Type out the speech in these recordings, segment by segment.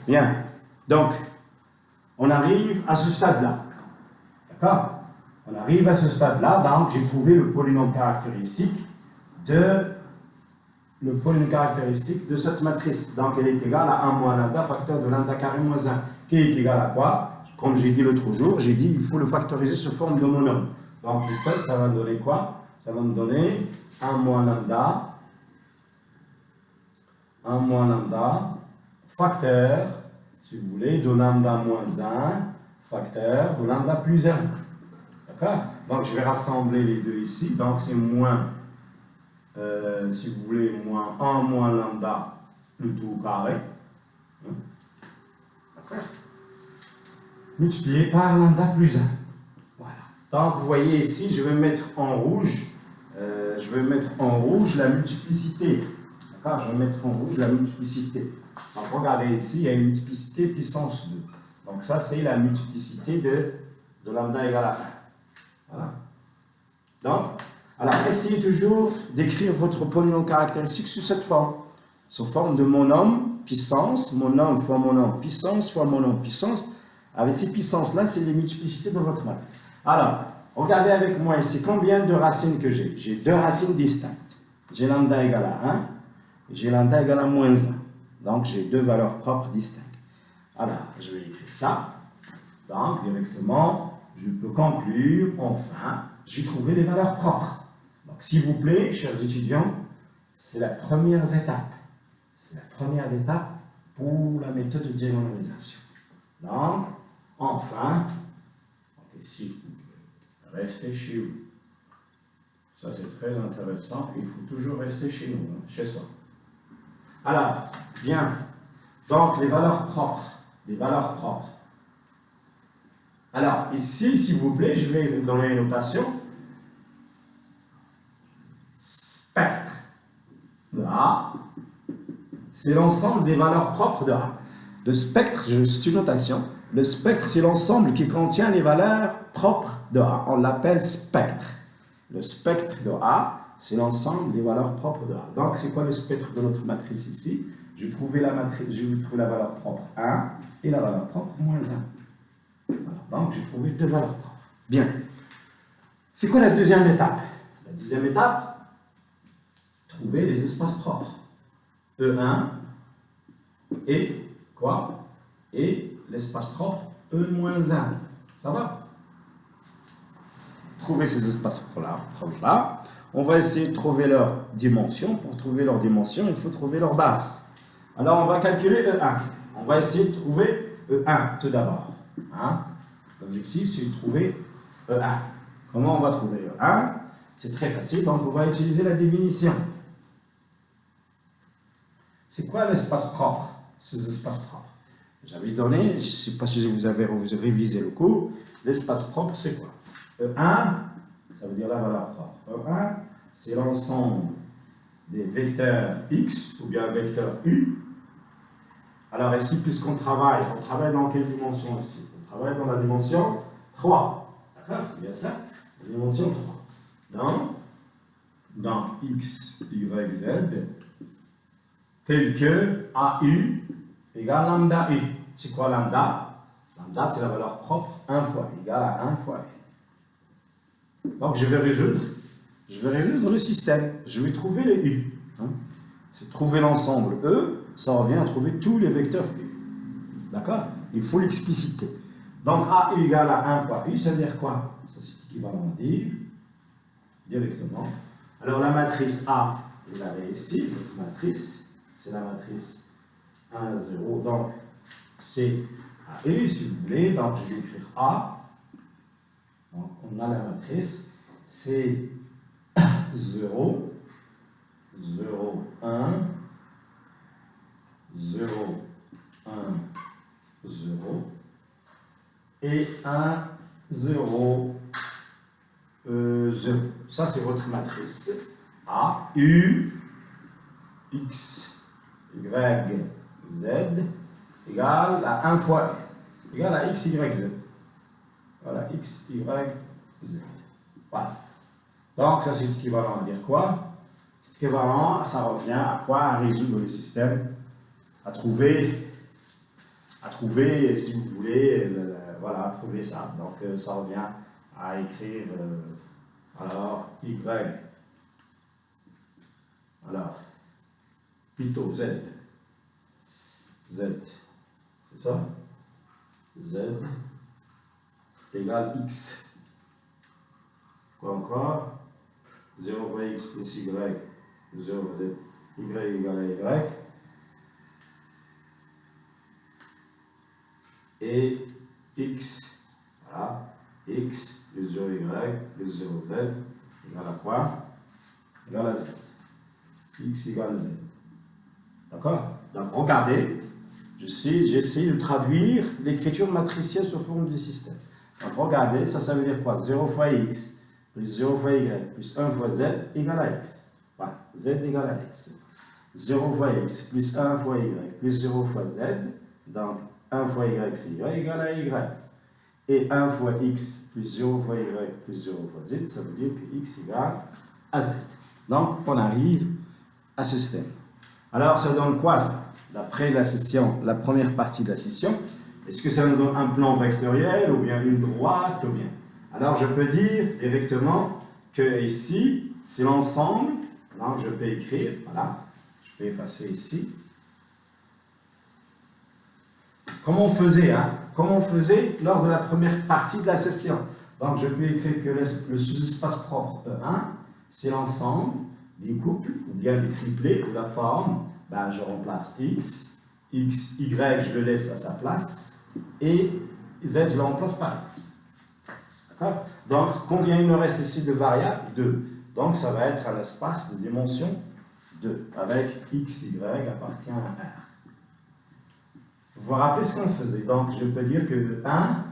Bien. Donc, on arrive à ce stade-là. D'accord? On arrive à ce stade-là, donc j'ai trouvé le polynôme caractéristique de cette matrice. Donc, elle est égale à 1 moins lambda, facteur de lambda carré moins 1, qui est égal à quoi? Comme j'ai dit l'autre jour, j'ai dit il faut le factoriser sous forme de monome. Donc, ça va me donner quoi? Ça va me donner 1 moins lambda, facteur, si vous voulez, de lambda moins 1, facteur de lambda plus 1. D'accord? Donc, je vais rassembler les deux ici. Donc, c'est moins, si vous voulez, moins 1 moins lambda, le tout au carré. D'accord? Multiplié par lambda plus 1. Voilà. Donc, vous voyez ici, je vais mettre en rouge, la multiplicité. D'accord? Je vais mettre en rouge la multiplicité. Donc, regardez ici, il y a une multiplicité puissance 2. Donc, ça, c'est la multiplicité de lambda égale à 1. Voilà. Donc, alors, essayez toujours d'écrire votre polynôme caractéristique sous cette forme. Sous forme de monôme, puissance, monôme fois monôme, puissance fois monôme, puissance. Avec ces puissances-là, c'est les multiplicités de votre maths. Alors, regardez avec moi ici combien de racines que j'ai. J'ai deux racines distinctes. J'ai lambda égale à 1 et j'ai lambda égale à moins 1. Donc, j'ai deux valeurs propres distinctes. Alors, je vais écrire ça. Donc, directement, je peux conclure, enfin, j'ai trouvé les valeurs propres. Donc, s'il vous plaît, chers étudiants, c'est la première étape. C'est la première étape pour la méthode de diagonalisation. Donc, enfin, ici, restez chez vous. Ça, c'est très intéressant. Il faut toujours rester chez nous, chez soi. Alors, bien. Donc, les valeurs propres. Les valeurs propres. Alors, ici, s'il vous plaît, je vais donner une notation. Spectre de A, c'est l'ensemble des valeurs propres de A. Le spectre, c'est une notation. Le spectre, c'est l'ensemble qui contient les valeurs propres de A. On l'appelle spectre. Le spectre de A, c'est l'ensemble des valeurs propres de A. Donc, c'est quoi le spectre de notre matrice ici? Je vais trouver la valeur propre 1 et la valeur propre moins 1. Voilà. Donc, j'ai trouvé deux valeurs propres. Bien. C'est quoi la deuxième étape? La deuxième étape, trouver les espaces propres. E1 et quoi? Et l'espace propre E-1. Ça va? Trouver ces espaces propres-là. On va essayer de trouver leur dimension. Pour trouver leur dimension, il faut trouver leur base. Alors, on va calculer E1. On va essayer de trouver E1 tout d'abord. Hein? L'objectif, c'est de trouver E1. Comment on va trouver E1? C'est très facile, donc on va utiliser la définition. C'est quoi l'espace propre? Ces espaces propres. J'avais donné, je ne sais pas si vous avez révisé le cours, l'espace propre, c'est quoi? E1, ça veut dire la valeur propre. E1, c'est l'ensemble des vecteurs x ou bien vecteurs u. Alors ici, puisqu'on travaille, dans quelle dimension ici? On travaille dans la dimension 3. D'accord? C'est bien ça? La dimension 3. Donc, x, y, z, tel que AU égale lambda U. C'est quoi lambda? Lambda, c'est la valeur propre 1 fois, égale à 1 fois U. Donc, je vais résoudre le système. Je vais trouver les U. C'est trouver l'ensemble E, ça revient à trouver tous les vecteurs U. D'accord? Il faut l'expliciter. Donc, AU égale à 1 fois U, ça veut dire quoi? Ça, c'est équivalent à dire directement. Alors, la matrice A, vous l'avez ici, votre matrice. C'est la matrice 1, 0. Donc, c'est AU, si vous voulez. Donc, je vais écrire A. Donc, on a la matrice. C'est 0, 0, 1, 0, 1, 0. Et 1, 0, 0. Ça, c'est votre matrice. A, U, X, Y, Z égale à 1 fois égale à X, Y, Z. Voilà, X, Y, Z. Voilà. Donc, ça, c'est équivalent à dire quoi? C'est équivalent, ça revient à quoi? À résoudre le système, à trouver à trouver, si vous voulez, voilà, trouver ça. Donc, ça revient à écrire, alors, Y, alors, plutôt Z, c'est ça? Z égale X. Quoi encore? 0 fois X plus Y, 0 fois Z, Y égale à Y. Et X, voilà, X plus 0Y plus 0Z égale à quoi? Égale à Z. X égale Z. D'accord? Donc regardez, j'essaie de traduire l'écriture matricielle sous forme du système. Donc regardez, ça veut dire quoi? 0 fois X plus 0 fois Y plus 1 fois Z égale à X. Voilà, Z égale à X. 0 fois X plus 1 fois Y plus 0 fois Z, donc 1 fois Y, c'est Y égale à Y. Et 1 fois X plus 0 fois Y plus 0 fois Z, ça veut dire que X égale à Z. Donc, on arrive à ce système. Alors, ça donne quoi, ça? D'après la session, la première partie de la session, est-ce que ça nous donne un plan vectoriel, ou bien une droite, ou bien... Alors, je peux dire directement que ici, c'est l'ensemble. Donc, je peux écrire, voilà, je peux effacer ici. Comment on faisait, hein? Comment on faisait lors de la première partie de la session? Donc, je peux écrire que le sous-espace propre E1, c'est l'ensemble des couples, ou bien des triplés de la forme. Ben, je remplace X, Y, je le laisse à sa place, et Z, je le remplace par X. D'accord? Donc, combien il me reste ici de variables? 2. Donc, ça va être un espace de dimension 2, avec X, Y appartient à R. Vous vous rappelez ce qu'on faisait? Donc, je peux dire que 1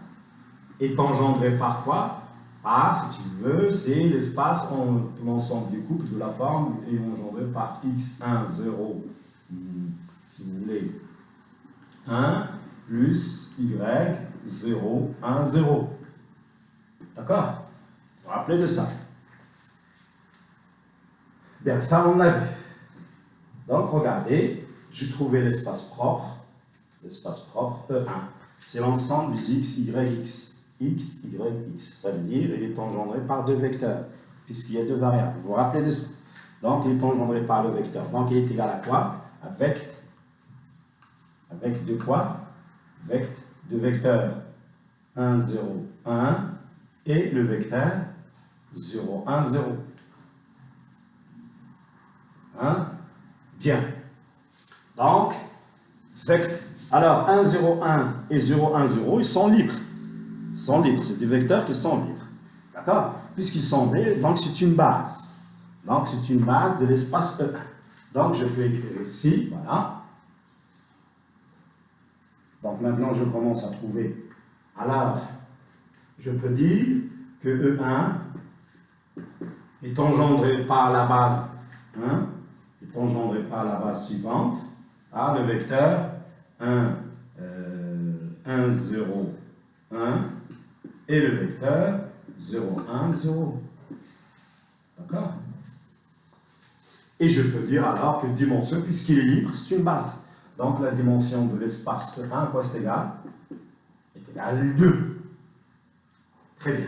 est engendré par quoi? Par, si tu veux, c'est l'espace, l'ensemble du couple de la forme est engendré par x1, 0, si vous voulez, 1 plus y, 0, 1, 0. D'accord? Vous vous rappelez de ça? Bien, ça on l'a vu. Donc, regardez, j'ai trouvé l'espace propre E1. C'est l'ensemble des x, y, x. X, Y, X. Ça veut dire qu'il est engendré par deux vecteurs, puisqu'il y a deux variables. Vous vous rappelez de ça? Donc, il est engendré par le vecteur. Donc, il est égal à quoi? Avec de quoi? De vecteurs 1, 0, 1 et le vecteur 0, 1, 0. Hein? Bien. Donc, alors 1, 0, 1 et 0, 1, 0, ils sont libres. C'est des vecteurs qui sont libres. D'accord? Puisqu'ils sont libres, donc c'est une base. Donc c'est une base de l'espace E1. Donc je peux écrire ici, voilà. Donc maintenant je commence à trouver. Alors, je peux dire que E1 est engendré par la base 1, est engendré par la base suivante, par le vecteur 1, 1, 0, 1, et le vecteur 0, 1, 0. D'accord? Et je peux dire alors que dimension, puisqu'il est libre, c'est une base. Donc la dimension de l'espace E1, à quoi c'est égal? Est égale à 2. Très bien.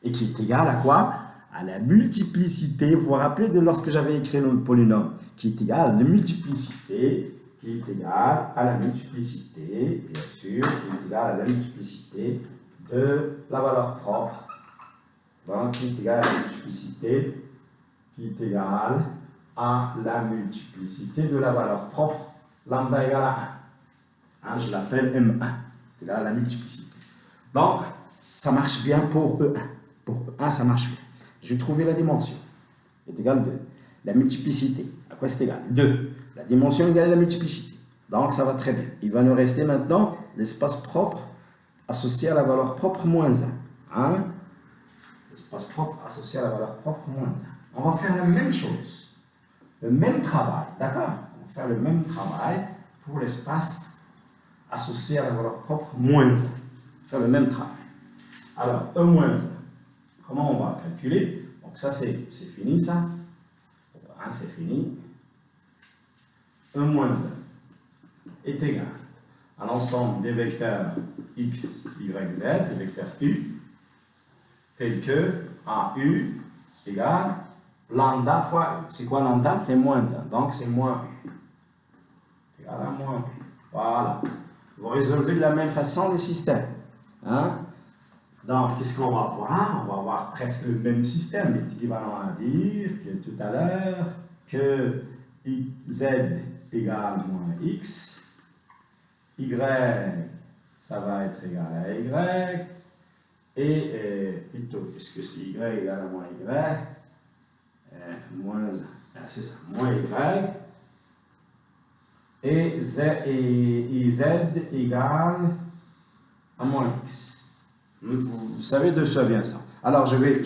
Et qui est égal à quoi? À la multiplicité. Vous vous rappelez de lorsque j'avais écrit le polynôme, qui est égal à la multiplicité, qui est égal à la multiplicité, bien sûr, qui est égal à la multiplicité de la valeur propre, donc qui est égale à la multiplicité, qui est égale à la multiplicité de la valeur propre, lambda égale à 1. Je l'appelle M1, c'est égal à la multiplicité. Donc, ça marche bien pour E1. Pour E1, ça marche bien. Je vais trouver la dimension, est égale à 2. La multiplicité, à quoi c'est égal? 2. La dimension égale à la multiplicité. Donc, ça va très bien. Il va nous rester maintenant l'espace propre associé à la valeur propre moins 1. Hein? L'espace propre associé à la valeur propre moins 1. On va faire la même chose. Le même travail. D'accord? On va faire le même travail pour l'espace associé à la valeur propre moins 1. On va faire le même travail. Alors, E moins 1. Comment on va calculer? Donc ça, c'est fini, ça. Hein, c'est fini. E moins 1 est égal à l'ensemble des vecteurs x, y, z, des vecteurs u, tels que AU égale lambda fois u. C'est quoi lambda? C'est moins 1, donc c'est moins u. Égal à moins u. Voilà. Vous résolvez de la même façon le système. Hein? Donc, qu'est-ce qu'on va voir? On va voir presque le même système. Il est équivalent à dire que tout à l'heure que z égale moins x, y, ça va être égal à y, et plutôt, puisque c'est y égale à moins y, moins, c'est ça, moins y, et z égale à moins x. Vous savez d'où ça vient ça. Alors je vais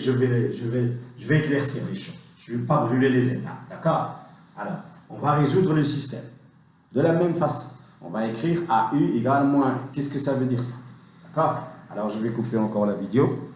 éclaircir les choses. Je ne vais pas brûler les étapes, d'accord? Alors, on va résoudre le système. De la même façon, on va écrire AU égale moins. Qu'est-ce que ça veut dire ça? D'accord? Alors je vais couper encore la vidéo.